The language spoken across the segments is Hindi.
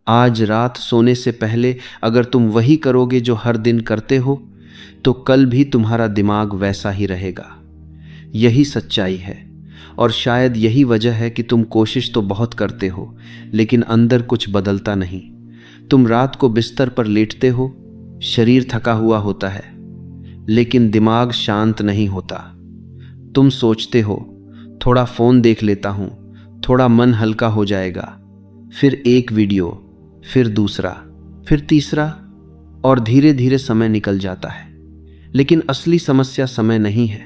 आज रात सोने से पहले अगर तुम वही करोगे जो हर दिन करते हो, तो कल भी तुम्हारा दिमाग वैसा ही रहेगा। यही सच्चाई है, और शायद यही वजह है कि तुम कोशिश तो बहुत करते हो, लेकिन अंदर कुछ बदलता नहीं। तुम रात को बिस्तर पर लेटते हो, शरीर थका हुआ होता है, लेकिन दिमाग शांत नहीं होता। तुम सोचते हो, थोड़ा फोन देख लेता हूं, थोड़ा मन हल्का हो जाएगा। फिर एक वीडियो, फिर दूसरा, फिर तीसरा, और धीरे धीरे समय निकल जाता है। लेकिन असली समस्या समय नहीं है।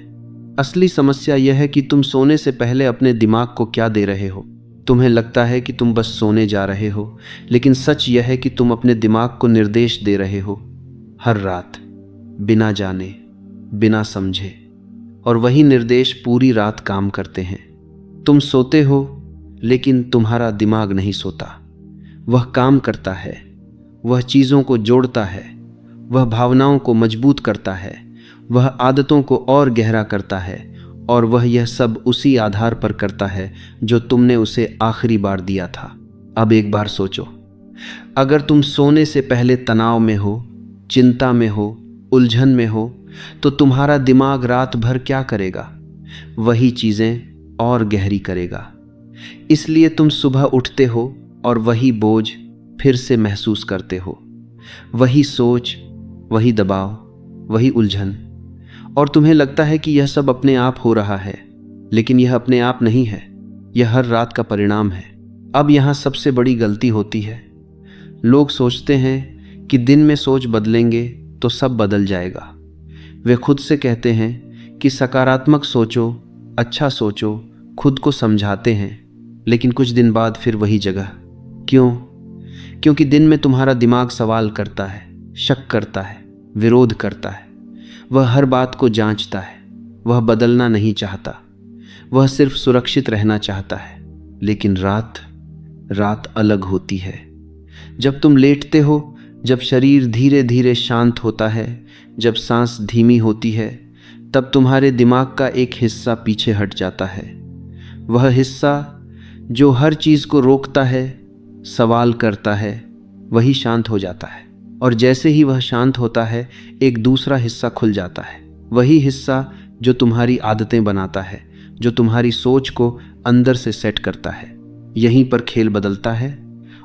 असली समस्या यह है कि तुम सोने से पहले अपने दिमाग को क्या दे रहे हो। तुम्हें लगता है कि तुम बस सोने जा रहे हो, लेकिन सच यह है कि तुम अपने दिमाग को निर्देश दे रहे हो हर रात, बिना जाने, बिना समझे। और वही निर्देश पूरी रात काम करते हैं। तुम सोते हो, लेकिन तुम्हारा दिमाग नहीं सोता। वह काम करता है, वह चीज़ों को जोड़ता है, वह भावनाओं को मजबूत करता है, वह आदतों को और गहरा करता है, और वह यह सब उसी आधार पर करता है जो तुमने उसे आखिरी बार दिया था। अब एक बार सोचो, अगर तुम सोने से पहले तनाव में हो, चिंता में हो, उलझन में हो, तो तुम्हारा दिमाग रात भर क्या करेगा? वही चीज़ें और गहरी करेगा। इसलिए तुम सुबह उठते हो और वही बोझ फिर से महसूस करते हो। वही सोच, वही दबाव, वही उलझन, और तुम्हें लगता है कि यह सब अपने आप हो रहा है। लेकिन यह अपने आप नहीं है, यह हर रात का परिणाम है। अब यहाँ सबसे बड़ी गलती होती है। लोग सोचते हैं कि दिन में सोच बदलेंगे तो सब बदल जाएगा। वे खुद से कहते हैं कि सकारात्मक सोचो, अच्छा सोचो, खुद को समझाते हैं, लेकिन कुछ दिन बाद फिर वही जगह। क्यों? क्योंकि दिन में तुम्हारा दिमाग सवाल करता है, शक करता है, विरोध करता है। वह हर बात को जांचता है। वह बदलना नहीं चाहता, वह सिर्फ सुरक्षित रहना चाहता है। लेकिन रात अलग होती है। जब तुम लेटते हो, जब शरीर धीरे धीरे शांत होता है, जब सांस धीमी होती है, तब तुम्हारे दिमाग का एक हिस्सा पीछे हट जाता है। वह हिस्सा जो हर चीज़ को रोकता है, सवाल करता है, वही शांत हो जाता है। और जैसे ही वह शांत होता है, एक दूसरा हिस्सा खुल जाता है। वही हिस्सा जो तुम्हारी आदतें बनाता है, जो तुम्हारी सोच को अंदर से सेट करता है। यहीं पर खेल बदलता है,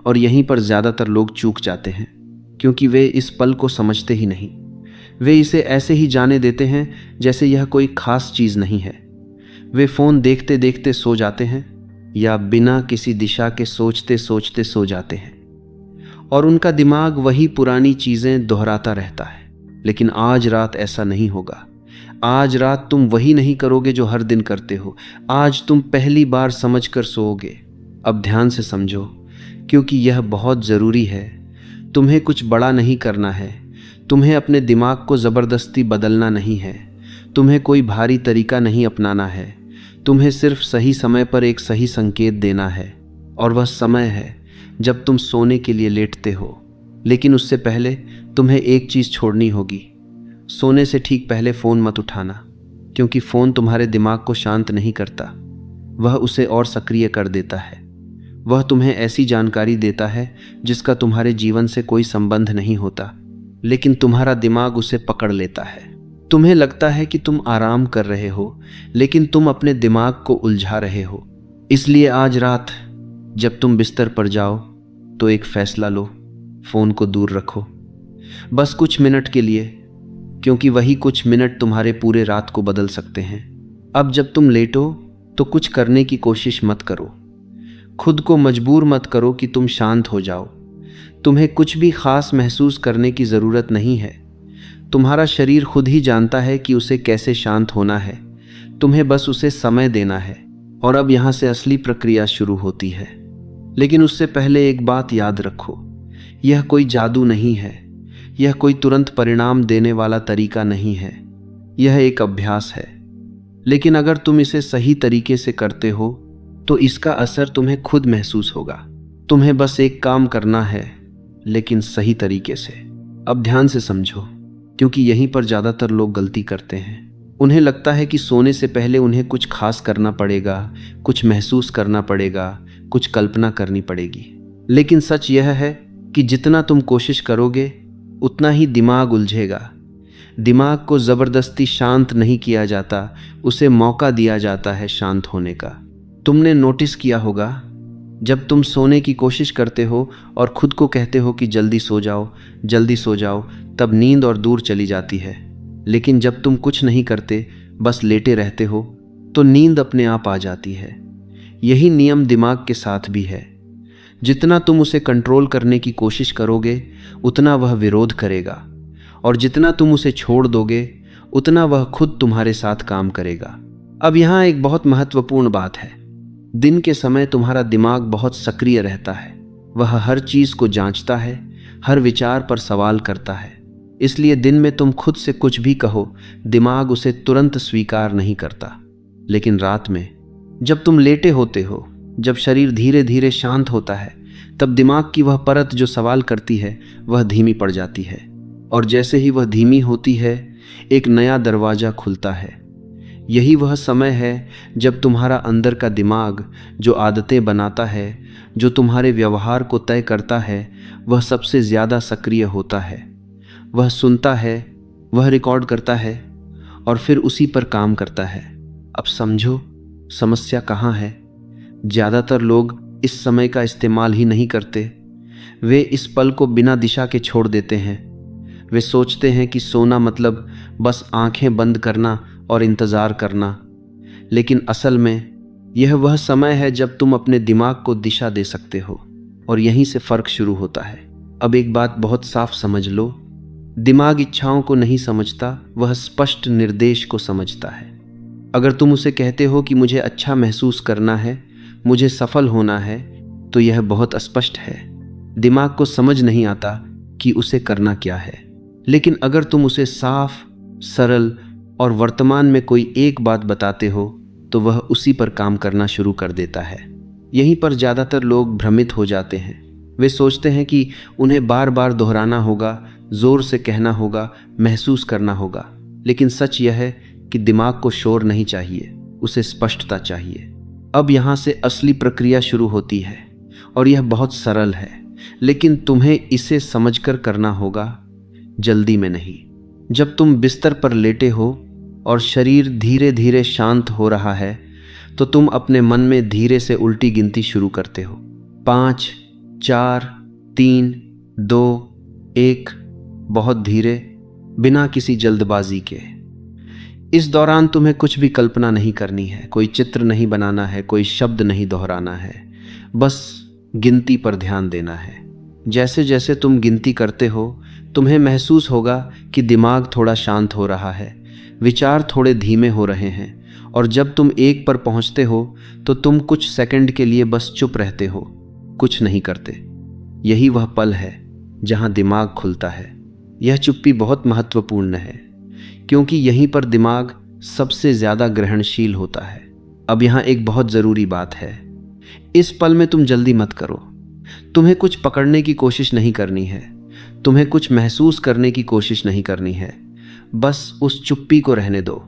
और यहीं पर ज़्यादातर लोग चूक जाते हैं, क्योंकि वे इस पल को समझते ही नहीं। वे इसे ऐसे ही जाने देते हैं जैसे यह कोई खास चीज़ नहीं है। वे फ़ोन देखते देखते सो जाते हैं, या बिना किसी दिशा के सोचते सोचते सो जाते हैं, और उनका दिमाग वही पुरानी चीज़ें दोहराता रहता है। लेकिन आज रात ऐसा नहीं होगा। आज रात तुम वही नहीं करोगे जो हर दिन करते हो। आज तुम पहली बार समझकर सोओगे। अब ध्यान से समझो, क्योंकि यह बहुत ज़रूरी है। तुम्हें कुछ बड़ा नहीं करना है। तुम्हें अपने दिमाग को ज़बरदस्ती बदलना नहीं है। तुम्हें कोई भारी तरीका नहीं अपनाना है। तुम्हें सिर्फ सही समय पर एक सही संकेत देना है, और वह समय है जब तुम सोने के लिए लेटते हो। लेकिन उससे पहले तुम्हें एक चीज़ छोड़नी होगी। सोने से ठीक पहले फ़ोन मत उठाना, क्योंकि फ़ोन तुम्हारे दिमाग को शांत नहीं करता, वह उसे और सक्रिय कर देता है। वह तुम्हें ऐसी जानकारी देता है जिसका तुम्हारे जीवन से कोई संबंध नहीं होता, लेकिन तुम्हारा दिमाग उसे पकड़ लेता है। तुम्हें लगता है कि तुम आराम कर रहे हो, लेकिन तुम अपने दिमाग को उलझा रहे हो। इसलिए आज रात जब तुम बिस्तर पर जाओ, तो एक फैसला लो, फ़ोन को दूर रखो, बस कुछ मिनट के लिए, क्योंकि वही कुछ मिनट तुम्हारे पूरे रात को बदल सकते हैं। अब जब तुम लेटो, तो कुछ करने की कोशिश मत करो। खुद को मजबूर मत करो कि तुम शांत हो जाओ। तुम्हें कुछ भी खास महसूस करने की ज़रूरत नहीं है। तुम्हारा शरीर खुद ही जानता है कि उसे कैसे शांत होना है। तुम्हें बस उसे समय देना है। और अब यहाँ से असली प्रक्रिया शुरू होती है। लेकिन उससे पहले एक बात याद रखो, यह कोई जादू नहीं है, यह कोई तुरंत परिणाम देने वाला तरीका नहीं है। यह एक अभ्यास है। लेकिन अगर तुम इसे सही तरीके से करते हो, तो इसका असर तुम्हें खुद महसूस होगा। तुम्हें बस एक काम करना है, लेकिन सही तरीके से। अब ध्यान से समझो, क्योंकि यहीं पर ज़्यादातर लोग गलती करते हैं। उन्हें लगता है कि सोने से पहले उन्हें कुछ खास करना पड़ेगा, कुछ महसूस करना पड़ेगा, कुछ कल्पना करनी पड़ेगी। लेकिन सच यह है कि जितना तुम कोशिश करोगे उतना ही दिमाग उलझेगा। दिमाग को ज़बरदस्ती शांत नहीं किया जाता, उसे मौका दिया जाता है शांत होने का। तुमने नोटिस किया होगा, जब तुम सोने की कोशिश करते हो और खुद को कहते हो कि जल्दी सो जाओ, जल्दी सो जाओ, तब नींद और दूर चली जाती है। लेकिन जब तुम कुछ नहीं करते, बस लेटे रहते हो, तो नींद अपने आप आ जाती है। यही नियम दिमाग के साथ भी है। जितना तुम उसे कंट्रोल करने की कोशिश करोगे उतना वह विरोध करेगा, और जितना तुम उसे छोड़ दोगे उतना वह खुद तुम्हारे साथ काम करेगा। अब यहाँ एक बहुत महत्वपूर्ण बात है। दिन के समय तुम्हारा दिमाग बहुत सक्रिय रहता है। वह हर चीज़ को जांचता है, हर विचार पर सवाल करता है। इसलिए दिन में तुम खुद से कुछ भी कहो, दिमाग उसे तुरंत स्वीकार नहीं करता। लेकिन रात में जब तुम लेटे होते हो, जब शरीर धीरे धीरे शांत होता है, तब दिमाग की वह परत जो सवाल करती है वह धीमी पड़ जाती है। और जैसे ही वह धीमी होती है, एक नया दरवाज़ा खुलता है। यही वह समय है जब तुम्हारा अंदर का दिमाग, जो आदतें बनाता है, जो तुम्हारे व्यवहार को तय करता है, वह सबसे ज़्यादा सक्रिय होता है। वह सुनता है, वह रिकॉर्ड करता है और फिर उसी पर काम करता है। अब समझो समस्या कहाँ है। ज़्यादातर लोग इस समय का इस्तेमाल ही नहीं करते। वे इस पल को बिना दिशा के छोड़ देते हैं। वे सोचते हैं कि सोना मतलब बस आंखें बंद करना और इंतज़ार करना। लेकिन असल में यह वह समय है जब तुम अपने दिमाग को दिशा दे सकते हो, और यहीं से फ़र्क शुरू होता है। अब एक बात बहुत साफ समझ लो, दिमाग इच्छाओं को नहीं समझता, वह स्पष्ट निर्देश को समझता है। अगर तुम उसे कहते हो कि मुझे अच्छा महसूस करना है, मुझे सफल होना है, तो यह बहुत स्पष्ट है। दिमाग को समझ नहीं आता कि उसे करना क्या है। लेकिन अगर तुम उसे साफ, सरल और वर्तमान में कोई एक बात बताते हो, तो वह उसी पर काम करना शुरू कर देता है। यहीं पर ज़्यादातर लोग भ्रमित हो जाते हैं। वे सोचते हैं कि उन्हें बार बार दोहराना होगा, ज़ोर से कहना होगा, महसूस करना होगा। लेकिन सच यह है कि दिमाग को शोर नहीं चाहिए, उसे स्पष्टता चाहिए। अब यहाँ से असली प्रक्रिया शुरू होती है, और यह बहुत सरल है, लेकिन तुम्हें इसे समझकर करना होगा, जल्दी में नहीं। जब तुम बिस्तर पर लेटे हो और शरीर धीरे धीरे शांत हो रहा है, तो तुम अपने मन में धीरे से उल्टी गिनती शुरू करते हो। 5, 4, 3, 2, 1, बहुत धीरे, बिना किसी जल्दबाजी के। इस दौरान तुम्हें कुछ भी कल्पना नहीं करनी है, कोई चित्र नहीं बनाना है, कोई शब्द नहीं दोहराना है, बस गिनती पर ध्यान देना है। जैसे जैसे तुम गिनती करते हो, तुम्हें महसूस होगा कि दिमाग थोड़ा शांत हो रहा है, विचार थोड़े धीमे हो रहे हैं, और जब तुम 1 पर पहुंचते हो तो तुम कुछ सेकंड के लिए बस चुप रहते हो, कुछ नहीं करते। यही वह पल है जहां दिमाग खुलता है। यह चुप्पी बहुत महत्वपूर्ण है, क्योंकि यहीं पर दिमाग सबसे ज़्यादा ग्रहणशील होता है। अब यहाँ एक बहुत ज़रूरी बात है, इस पल में तुम जल्दी मत करो। तुम्हें कुछ पकड़ने की कोशिश नहीं करनी है, तुम्हें कुछ महसूस करने की कोशिश नहीं करनी है, बस उस चुप्पी को रहने दो।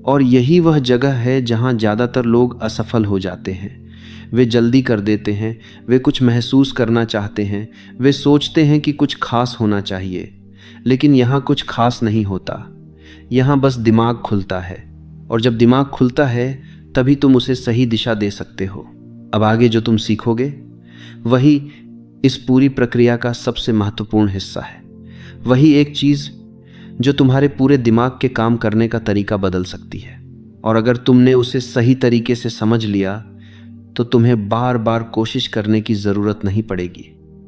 और यही वह जगह है जहाँ ज़्यादातर लोग असफल हो जाते हैं। वे जल्दी कर देते हैं, वे कुछ महसूस करना चाहते हैं, वे सोचते हैं कि कुछ खास होना चाहिए, लेकिन यहाँ कुछ खास नहीं होता। यहाँ बस दिमाग खुलता है, और जब दिमाग खुलता है तभी तुम उसे सही दिशा दे सकते हो। अब आगे जो तुम सीखोगे वही इस पूरी प्रक्रिया का सबसे महत्वपूर्ण हिस्सा है। वही एक चीज़ जो तुम्हारे पूरे दिमाग के काम करने का तरीका बदल सकती है। और अगर तुमने उसे सही तरीके से समझ लिया तो तुम्हें बार बार कोशिश करने की ज़रूरत नहीं पड़ेगी।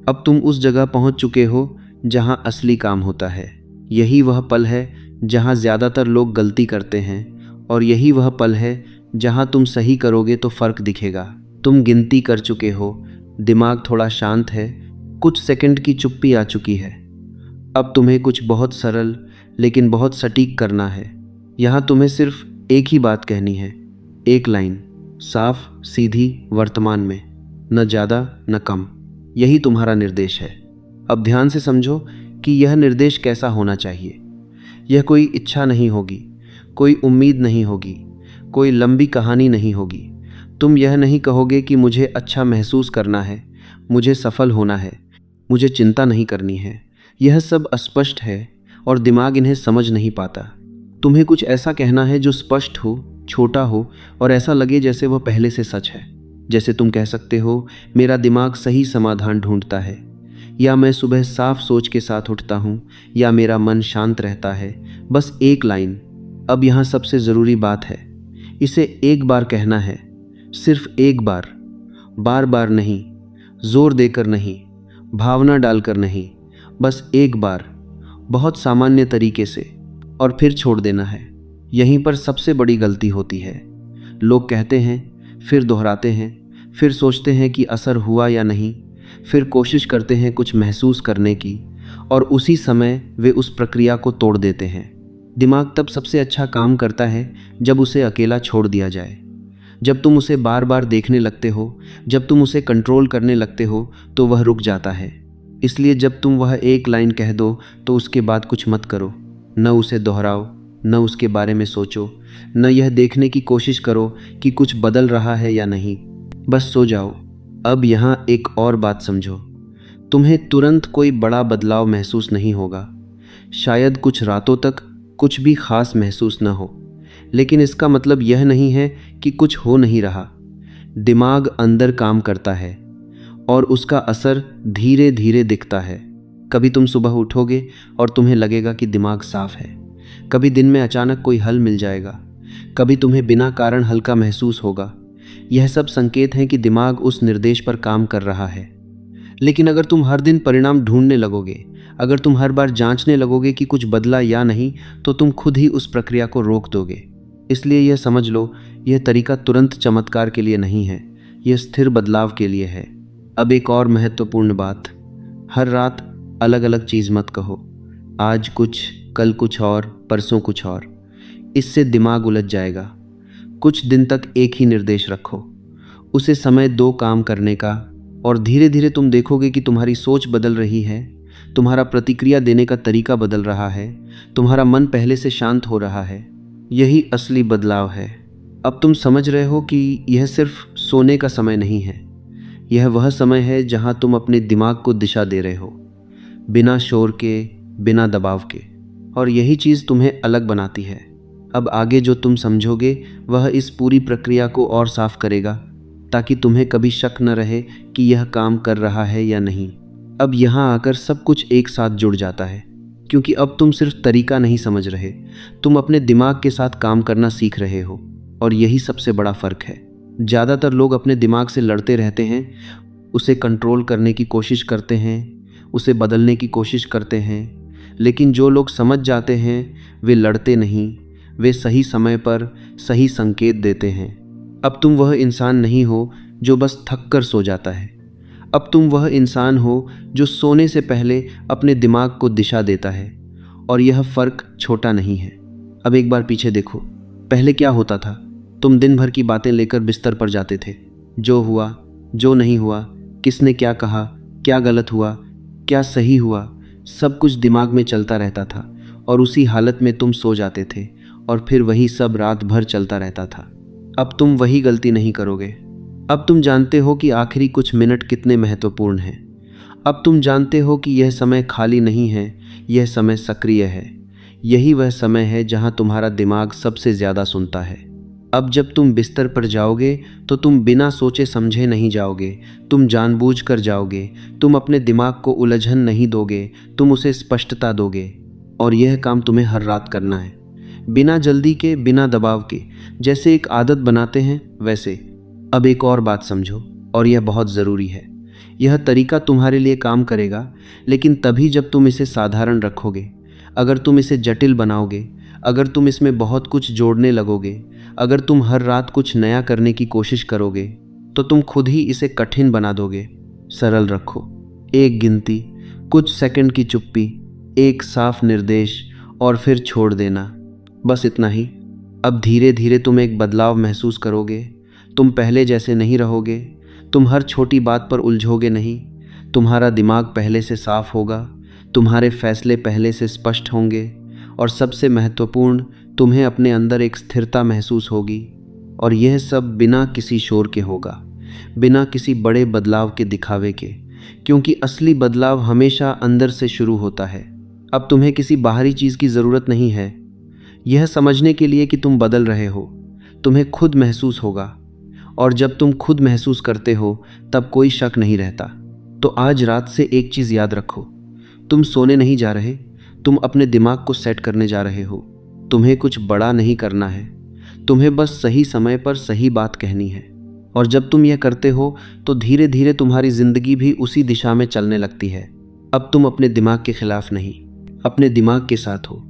अब तुम उस जगह पहुंच चुके हो जहां असली काम होता है। यही वह पल है जहां ज़्यादातर लोग गलती करते हैं, और यही वह पल है जहां तुम सही करोगे तो फ़र्क दिखेगा। तुम गिनती कर चुके हो, दिमाग थोड़ा शांत है, कुछ सेकंड की चुप्पी आ चुकी है। अब तुम्हें कुछ बहुत सरल लेकिन बहुत सटीक करना है। यहाँ तुम्हें सिर्फ एक ही बात कहनी है, एक लाइन, साफ सीधी, वर्तमान में, न ज़्यादा न कम। यही तुम्हारा निर्देश है। अब ध्यान से समझो कि यह निर्देश कैसा होना चाहिए। यह कोई इच्छा नहीं होगी, कोई उम्मीद नहीं होगी, कोई लंबी कहानी नहीं होगी। तुम यह नहीं कहोगे कि मुझे अच्छा महसूस करना है, मुझे सफल होना है, मुझे चिंता नहीं करनी है। यह सब अस्पष्ट है और दिमाग इन्हें समझ नहीं पाता। तुम्हें कुछ ऐसा कहना है जो स्पष्ट हो, छोटा हो और ऐसा लगे जैसे वह पहले से सच है। जैसे तुम कह सकते हो, मेरा दिमाग सही समाधान ढूंढता है, या मैं सुबह साफ सोच के साथ उठता हूँ, या मेरा मन शांत रहता है। बस एक लाइन। अब यहाँ सबसे ज़रूरी बात है, इसे एक बार कहना है, सिर्फ एक बार, बार बार नहीं, जोर देकर नहीं, भावना डालकर नहीं, बस एक बार, बहुत सामान्य तरीके से, और फिर छोड़ देना है। यहीं पर सबसे बड़ी गलती होती है। लोग कहते हैं, फिर दोहराते हैं, फिर सोचते हैं कि असर हुआ या नहीं, फिर कोशिश करते हैं कुछ महसूस करने की, और उसी समय वे उस प्रक्रिया को तोड़ देते हैं। दिमाग तब सबसे अच्छा काम करता है जब उसे अकेला छोड़ दिया जाए। जब तुम उसे बार बार देखने लगते हो, जब तुम उसे कंट्रोल करने लगते हो, तो वह रुक जाता है। इसलिए जब तुम वह एक लाइन कह दो तो उसके बाद कुछ मत करो। न उसे दोहराओ, न उसके बारे में सोचो, न यह देखने की कोशिश करो कि कुछ बदल रहा है या नहीं। बस सो जाओ। अब यहाँ एक और बात समझो, तुम्हें तुरंत कोई बड़ा बदलाव महसूस नहीं होगा। शायद कुछ रातों तक कुछ भी खास महसूस न हो, लेकिन इसका मतलब यह नहीं है कि कुछ हो नहीं रहा। दिमाग अंदर काम करता है और उसका असर धीरे धीरे दिखता है। कभी तुम सुबह उठोगे और तुम्हें लगेगा कि दिमाग साफ है। कभी दिन में अचानक कोई हल मिल जाएगा। कभी तुम्हें बिना कारण हल्का महसूस होगा। यह सब संकेत हैं कि दिमाग उस निर्देश पर काम कर रहा है। लेकिन अगर तुम हर दिन परिणाम ढूंढने लगोगे, अगर तुम हर बार जांचने लगोगे कि कुछ बदला या नहीं, तो तुम खुद ही उस प्रक्रिया को रोक दोगे। इसलिए यह समझ लो, यह तरीका तुरंत चमत्कार के लिए नहीं है, यह स्थिर बदलाव के लिए है। अब एक और महत्वपूर्ण बात, हर रात अलग अलग चीज़ मत कहो। आज कुछ, कल कुछ और, परसों कुछ और। इससे दिमाग उलझ जाएगा। कुछ दिन तक एक ही निर्देश रखो, उसे समय दो काम करने का, और धीरे धीरे तुम देखोगे कि तुम्हारी सोच बदल रही है, तुम्हारा प्रतिक्रिया देने का तरीका बदल रहा है, तुम्हारा मन पहले से शांत हो रहा है। यही असली बदलाव है। अब तुम समझ रहे हो कि यह सिर्फ सोने का समय नहीं है, यह वह समय है जहां तुम अपने दिमाग को दिशा दे रहे हो, बिना शोर के, बिना दबाव के। और यही चीज़ तुम्हें अलग बनाती है। अब आगे जो तुम समझोगे वह इस पूरी प्रक्रिया को और साफ करेगा, ताकि तुम्हें कभी शक न रहे कि यह काम कर रहा है या नहीं। अब यहाँ आकर सब कुछ एक साथ जुड़ जाता है, क्योंकि अब तुम सिर्फ तरीका नहीं समझ रहे, तुम अपने दिमाग के साथ काम करना सीख रहे हो। और यही सबसे बड़ा फ़र्क है। ज़्यादातर लोग अपने दिमाग से लड़ते रहते हैं, उसे कंट्रोल करने की कोशिश करते हैं, उसे बदलने की कोशिश करते हैं। लेकिन जो लोग समझ जाते हैं, वे लड़ते नहीं, वे सही समय पर सही संकेत देते हैं। अब तुम वह इंसान नहीं हो जो बस थक कर सो जाता है। अब तुम वह इंसान हो जो सोने से पहले अपने दिमाग को दिशा देता है। और यह फ़र्क छोटा नहीं है। अब एक बार पीछे देखो, पहले क्या होता था? तुम दिन भर की बातें लेकर बिस्तर पर जाते थे। जो हुआ, जो नहीं हुआ, किसने क्या कहा, क्या गलत हुआ, क्या सही हुआ, सब कुछ दिमाग में चलता रहता था, और उसी हालत में तुम सो जाते थे, और फिर वही सब रात भर चलता रहता था। अब तुम वही गलती नहीं करोगे। अब तुम जानते हो कि आखिरी कुछ मिनट कितने महत्वपूर्ण हैं। अब तुम जानते हो कि यह समय खाली नहीं है, यह समय सक्रिय है। यही वह समय है जहां तुम्हारा दिमाग सबसे ज़्यादा सुनता है। अब जब तुम बिस्तर पर जाओगे तो तुम बिना सोचे समझे नहीं जाओगे, तुम जानबूझकर जाओगे। तुम अपने दिमाग को उलझन नहीं दोगे, तुम उसे स्पष्टता दोगे। और यह काम तुम्हें हर रात करना है, बिना जल्दी के, बिना दबाव के। जैसे एक आदत बनाते हैं वैसे। अब एक और बात समझो, और यह बहुत ज़रूरी है। यह तरीका तुम्हारे लिए काम करेगा, लेकिन तभी जब तुम इसे साधारण रखोगे। अगर तुम इसे जटिल बनाओगे, अगर तुम इसमें बहुत कुछ जोड़ने लगोगे, अगर तुम हर रात कुछ नया करने की कोशिश करोगे, तो तुम खुद ही इसे कठिन बना दोगे। सरल रखो, एक गिनती, कुछ सेकंड की चुप्पी, एक साफ निर्देश, और फिर छोड़ देना। बस इतना ही। अब धीरे धीरे तुम एक बदलाव महसूस करोगे। तुम पहले जैसे नहीं रहोगे, तुम हर छोटी बात पर उलझोगे नहीं। तुम्हारा दिमाग पहले से साफ होगा, तुम्हारे फैसले पहले से स्पष्ट होंगे, और सबसे महत्वपूर्ण, तुम्हें अपने अंदर एक स्थिरता महसूस होगी। और यह सब बिना किसी शोर के होगा, बिना किसी बड़े बदलाव के दिखावे के, क्योंकि असली बदलाव हमेशा अंदर से शुरू होता है। अब तुम्हें किसी बाहरी चीज़ की ज़रूरत नहीं है यह समझने के लिए कि तुम बदल रहे हो। तुम्हें खुद महसूस होगा, और जब तुम खुद महसूस करते हो तब कोई शक नहीं रहता। तो आज रात से एक चीज़ याद रखो, तुम सोने नहीं जा रहे, तुम अपने दिमाग को सेट करने जा रहे हो। तुम्हें कुछ बड़ा नहीं करना है, तुम्हें बस सही समय पर सही बात कहनी है। और जब तुम यह करते हो तो धीरे धीरे तुम्हारी ज़िंदगी भी उसी दिशा में चलने लगती है। अब तुम अपने दिमाग के खिलाफ नहीं, अपने दिमाग के साथ हो।